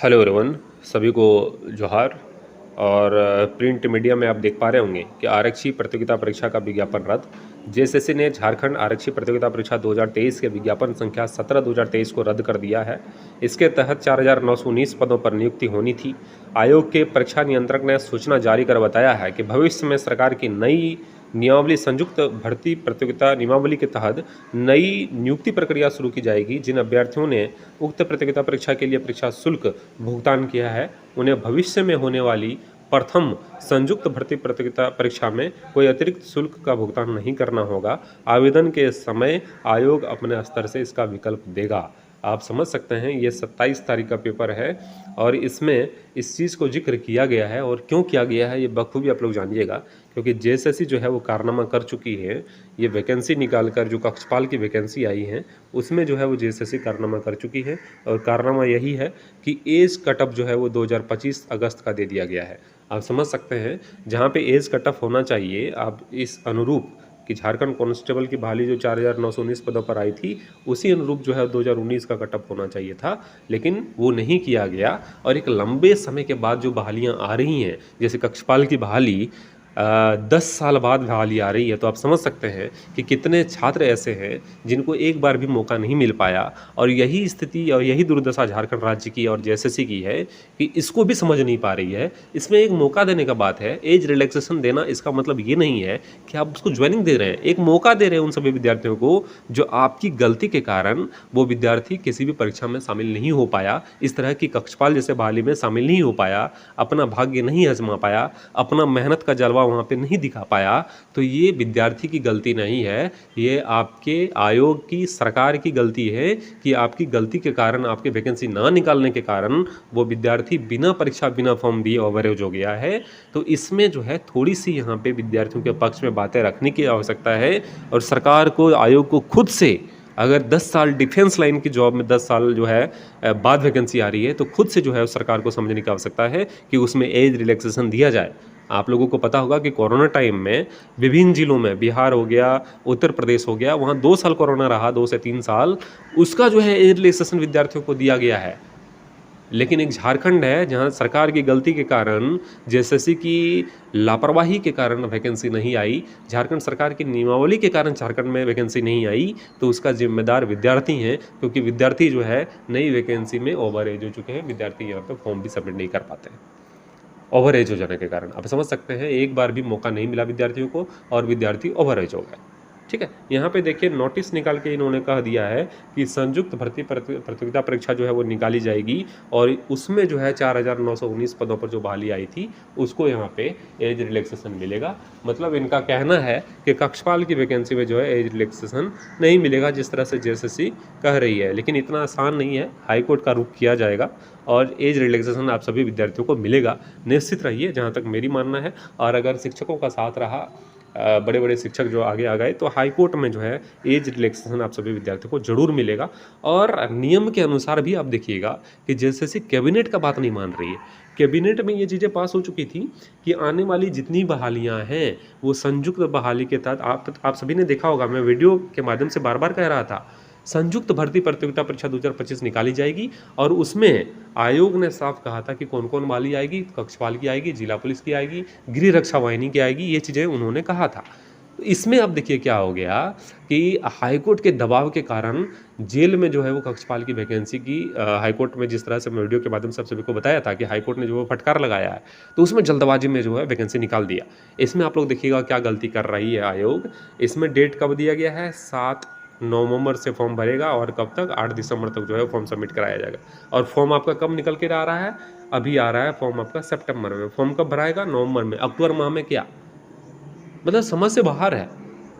Hello everyone, सभी को जोहार। और प्रिंट मीडिया में आप देख पा रहे होंगे कि आरक्षी प्रतियोगिता परीक्षा का विज्ञापन रद्द। जेएसएससी ने झारखंड आरक्षी प्रतियोगिता परीक्षा 2023 के विज्ञापन संख्या 17/2023 को रद्द कर दिया है। इसके तहत 4,919 पदों पर नियुक्ति होनी थी। आयोग के परीक्षा नियंत्रक ने सूचना जारी कर बताया है कि भविष्य में सरकार की नई नियमावली संयुक्त भर्ती प्रतियोगिता नियमावली के तहत नई नियुक्ति प्रक्रिया शुरू की जाएगी। जिन अभ्यर्थियों ने उक्त प्रतियोगिता परीक्षा के लिए परीक्षा शुल्क भुगतान किया है, उन्हें भविष्य में होने वाली प्रथम संयुक्त भर्ती प्रतियोगिता परीक्षा में कोई अतिरिक्त शुल्क का भुगतान नहीं करना होगा। आवेदन के समय आयोग अपने स्तर से इसका विकल्प देगा। आप समझ सकते हैं, ये 27 तारीख का पेपर है और इसमें इस चीज़ को जिक्र किया गया है। और क्यों किया गया है ये बखूबी आप लोग जानिएगा, क्योंकि जेएसएससी जो है वो कारनामा कर चुकी है। ये वैकेंसी निकाल कर जो कक्षपाल की वैकेंसी आई है उसमें जो है वो जेएसएससी कारनामा कर चुकी है। और कारनामा यही है कि एज कटअप जो है वो 2025 अगस्त का दे दिया गया है। आप समझ सकते हैं, जहाँ पे एज कटअप होना चाहिए, आप इस अनुरूप कि झारखंड कांस्टेबल की बहाली जो 4,919 पदों पर आई थी, उसी अनुरूप जो है 2019 का कटअप होना चाहिए था, लेकिन वो नहीं किया गया। और एक लंबे समय के बाद जो बहालियां आ रही हैं, जैसे कक्षपाल की बहाली 10 साल बाद बहाली आ रही है, तो आप समझ सकते हैं कि कितने छात्र ऐसे हैं जिनको एक बार भी मौका नहीं मिल पाया। और यही स्थिति और यही दुर्दशा झारखंड राज्य की और जेएसएससी की है कि इसको भी समझ नहीं पा रही है। इसमें एक मौका देने का बात है, एज रिलैक्सेशन देना, इसका मतलब ये नहीं है कि आप उसको ज्वाइनिंग दे रहे हैं, एक मौका दे रहे हैं उन सभी विद्यार्थियों को जो आपकी गलती के कारण वो विद्यार्थी किसी भी परीक्षा में शामिल नहीं हो पाया, इस तरह की कक्षपाल जैसे बहाली में शामिल नहीं हो पाया, अपना भाग्य नहीं आजमा पाया, अपना मेहनत का जलवा वहाँ पे नहीं दिखा पाया। तो ये विद्यार्थी की गलती नहीं है, ये आपके आयोग की सरकार की गलती है कि आपकी गलती के कारण, आपके वैकेंसी ना निकालने के कारण वो विद्यार्थी बिना परीक्षा बिना फॉर्म दिए ओवरेज हो गया है। तो इसमें जो है थोड़ी सी यहाँ पे विद्यार्थियों के पक्ष में बातें रखने की आवश्यकता है। और सरकार को, आयोग को खुद से, अगर 10 साल डिफेंस लाइन की जॉब में 10 साल जो है बाद वैकेंसी आ रही है, तो खुद से जो है सरकार को समझने की आवश्यकता है कि उसमें एज रिलैक्सेशन दिया जाए। आप लोगों को पता होगा कि कोरोना टाइम में विभिन्न जिलों में, बिहार हो गया, उत्तर प्रदेश हो गया, वहाँ 2 साल कोरोना रहा, 2 से 3 साल, उसका जो है एज रिलैक्सेशन विद्यार्थियों को दिया गया है। लेकिन एक झारखंड है जहां सरकार की गलती के कारण, जेएसएससी की लापरवाही के कारण वैकेंसी नहीं आई, झारखंड सरकार की नियमावली के कारण झारखंड में वैकेंसी नहीं आई, तो उसका जिम्मेदार विद्यार्थी हैं। क्योंकि विद्यार्थी जो है नई वैकेंसी में ओवर एज हो चुके हैं, विद्यार्थी यहाँ पे फॉर्म भी सबमिट नहीं कर पाते हैं ओवर एज हो जाने के कारण। आप समझ सकते हैं, एक बार भी मौका नहीं मिला विद्यार्थियों को और विद्यार्थी ओवर एज हो गए। ठीक है, यहाँ पे देखिए नोटिस निकाल के इन्होंने कह दिया है कि संयुक्त भर्ती प्रतियोगिता परीक्षा जो है वो निकाली जाएगी और उसमें जो है 4,919 पदों पर जो बहाली आई थी उसको यहाँ पे एज रिलैक्सेशन मिलेगा। मतलब इनका कहना है कि कक्षपाल की वैकेंसी में जो है एज रिलैक्सेशन नहीं मिलेगा, जिस तरह से जेएसएससी कह रही है। लेकिन इतना आसान नहीं है, हाईकोर्ट का रुख किया जाएगा और एज रिलैक्सेशन आप सभी विद्यार्थियों को मिलेगा, निश्चित रहिए, जहाँ तक मेरी मानना है। और अगर शिक्षकों का साथ रहा, बड़े बड़े शिक्षक जो आगे आ गए, तो हाई कोर्ट में जो है एज रिलैक्सेशन आप सभी विद्यार्थियों को जरूर मिलेगा। और नियम के अनुसार भी आप देखिएगा कि जैसे कैबिनेट का बात नहीं मान रही है। कैबिनेट में ये चीज़ें पास हो चुकी थी कि आने वाली जितनी बहालियां हैं वो संयुक्त बहाली के तहत, आप सभी ने देखा होगा, मैं वीडियो के माध्यम से बार बार कह रहा था, संयुक्त भर्ती प्रतियोगिता परीक्षा 2025 निकाली जाएगी। और उसमें आयोग ने साफ कहा था कि कौन कौन बहाली आएगी, कक्षपाल की आएगी, जिला पुलिस की आएगी, गृह रक्षा वाहिनी की आएगी, ये चीज़ें उन्होंने कहा था। तो इसमें अब देखिए क्या हो गया कि हाईकोर्ट के दबाव के कारण जेल में जो है वो कक्षपाल की वैकेंसी की, हाईकोर्ट में जिस तरह से मैं वीडियो के माध्यम से आप सभी को बताया था कि हाईकोर्ट ने जो है फटकार लगाया है, तो उसमें जल्दबाजी में जो है वैकेंसी निकाल दिया। इसमें आप लोग देखिएगा क्या गलती कर रही है आयोग। इसमें डेट कब दिया गया है, 7 नवंबर से फॉर्म भरेगा और कब तक, 8 दिसंबर तक जो है फॉर्म सबमिट कराया जाएगा। और फॉर्म आपका कब निकल के आ रहा है, अभी आ रहा है फॉर्म आपका सितंबर में। फॉर्म कब भराएगा, नवंबर में। अक्टूबर माह में क्या, मतलब समझ से बाहर है।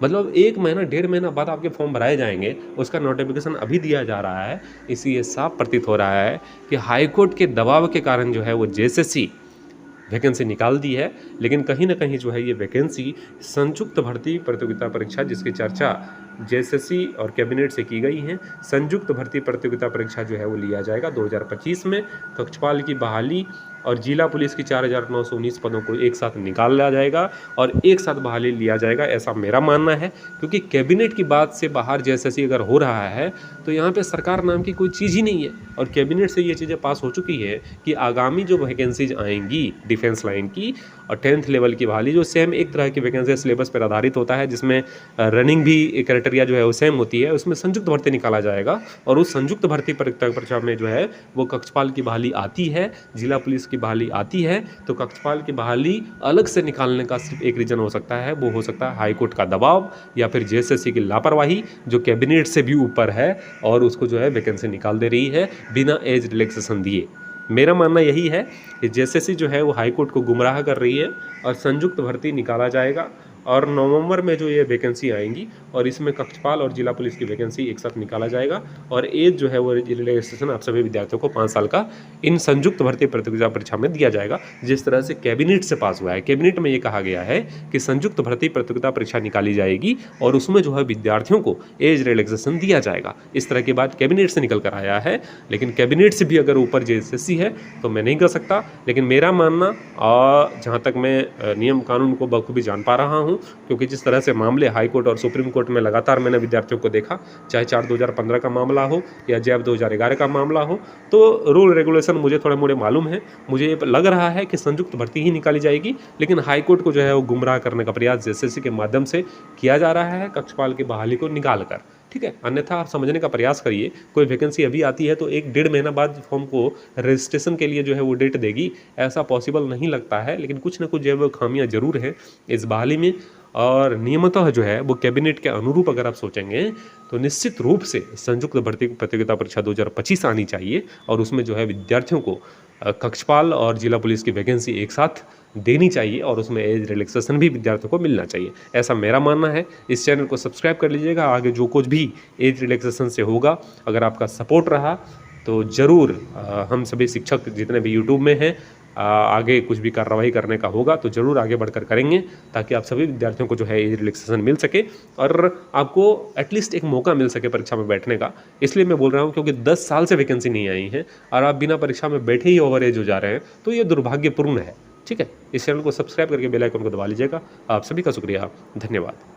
मतलब 1 महीना 1.5 महीना बाद आपके फॉर्म भराए जाएंगे, उसका नोटिफिकेशन अभी दिया जा रहा है। इसी साफ प्रतीत हो रहा है कि हाईकोर्ट के दबाव के कारण जो है वो जेएसएससी वैकेंसी निकाल दी है। लेकिन कहीं ना कहीं जो है ये वैकेंसी संयुक्त भर्ती प्रतियोगिता परीक्षा, जिसकी चर्चा जेएसएससी और कैबिनेट से की गई है, संयुक्त भर्ती प्रतियोगिता परीक्षा जो है वो लिया जाएगा 2025 में। कक्षपाल की बहाली और जिला पुलिस की 4,919 पदों को एक साथ निकाल लिया जाएगा और एक साथ बहाली लिया जाएगा, ऐसा मेरा मानना है। क्योंकि कैबिनेट की बात से बाहर जेएसएससी अगर हो रहा है तो यहाँ पे सरकार नाम की कोई चीज़ ही नहीं है और कैबिनेट से ये चीज़ें पास हो चुकी है कि आगामी जो वैकेंसीज आएंगी डिफेंस लाइन की और 10th लेवल की बहाली, जो सेम एक तरह की वैकेंसी सिलेबस पर आधारित होता है, जिसमें रनिंग भी क्राइटेरिया जो है वो सेम होती है, उसमें संयुक्त भर्ती निकाला जाएगा और उस संयुक्त भर्ती परीक्षा में जो है वो कक्षपाल की बहाली आती है, जिला पुलिस की बहाली आती है। तो कक्षपाल की बहाली अलग से निकालने का सिर्फ एक रीज़न हो सकता है, वो हो सकता है हाईकोर्ट का दबाव या फिर जेएसएससी की लापरवाही जो कैबिनेट से भी ऊपर है और उसको जो है वैकेंसी निकाल दे रही है बिना एज रिलैक्सेशन दिए। मेरा मानना यही है कि जेएसएससी जो है वो हाईकोर्ट को गुमराह कर रही है और संयुक्त भर्ती निकाला जाएगा और नवंबर में जो ये वैकेंसी आएंगी और इसमें कक्षपाल और जिला पुलिस की वैकेंसी एक साथ निकाला जाएगा और एज जो है वो रिलैक्सेशन आप सभी विद्यार्थियों को 5 साल का इन संयुक्त भर्ती प्रतियोगिता परीक्षा में दिया जाएगा, जिस तरह से कैबिनेट से पास हुआ है। कैबिनेट में ये कहा गया है कि संयुक्त भर्ती प्रतियोगिता परीक्षा निकाली जाएगी और उसमें जो है विद्यार्थियों को एज रिलैक्सेशन दिया जाएगा। इस तरह की बात कैबिनेट से निकल कर आया है, लेकिन कैबिनेट से भी अगर ऊपर जेएसएससी है तो मैं नहीं कर सकता। लेकिन मेरा मानना, जहाँ तक मैं नियम कानून को बखूबी जान पा रहा हूँ, क्योंकि जिस तरह से मामले हाई कोर्ट और सुप्रीम कोर्ट में लगातार मैंने विद्यार्थियों को देखा, चाहे 4/2015 का मामला हो या जैब 2011 का मामला हो, तो रूल रेगुलेशन मुझे थोड़े मोड़े मालूम है। मुझे ये लग रहा है कि संयुक्त भर्ती ही निकाली जाएगी, लेकिन हाई कोर्ट को जो है वो गुमराह करने का प्रयास जेएसएससी के माध्यम से किया जा रहा है कक्षपाल की बहाली को निकाल कर। ठीक है, अन्यथा आप समझने का प्रयास करिए, कोई वैकेंसी अभी आती है तो 1-1.5 महीना बाद फॉर्म को रजिस्ट्रेशन के लिए जो है वो डेट देगी, ऐसा पॉसिबल नहीं लगता है। लेकिन कुछ ना कुछ जो है वो खामियां जरूर हैं इस बहाली में और नियमतः जो है वो कैबिनेट के अनुरूप अगर आप सोचेंगे तो निश्चित रूप से संयुक्त भर्ती प्रतियोगिता परीक्षा 2025 आनी चाहिए और उसमें जो है विद्यार्थियों को कक्षपाल और जिला पुलिस की वैकेंसी एक साथ देनी चाहिए और उसमें एज रिलैक्सेशन भी विद्यार्थियों को मिलना चाहिए, ऐसा मेरा मानना है। इस चैनल को सब्सक्राइब कर लीजिएगा, आगे जो कुछ भी एज रिलैक्सेशन से होगा अगर आपका सपोर्ट रहा तो ज़रूर हम सभी शिक्षक जितने भी यूट्यूब में हैं आगे कुछ भी कार्रवाई करने का होगा तो ज़रूर आगे बढ़कर करेंगे, ताकि आप सभी विद्यार्थियों को जो है एज रिलैक्सेशन मिल सके और आपको एटलीस्ट एक मौका मिल सके परीक्षा में बैठने का। इसलिए मैं बोल रहा हूँ क्योंकि 10 साल से वैकेंसी नहीं आई है और आप बिना परीक्षा में बैठे ही ओवर एज हो जा रहे हैं, तो ये दुर्भाग्यपूर्ण है। ठीक है, इस चैनल को सब्सक्राइब करके बेल आइकन को दबा लीजिएगा। आप सभी का शुक्रिया, धन्यवाद।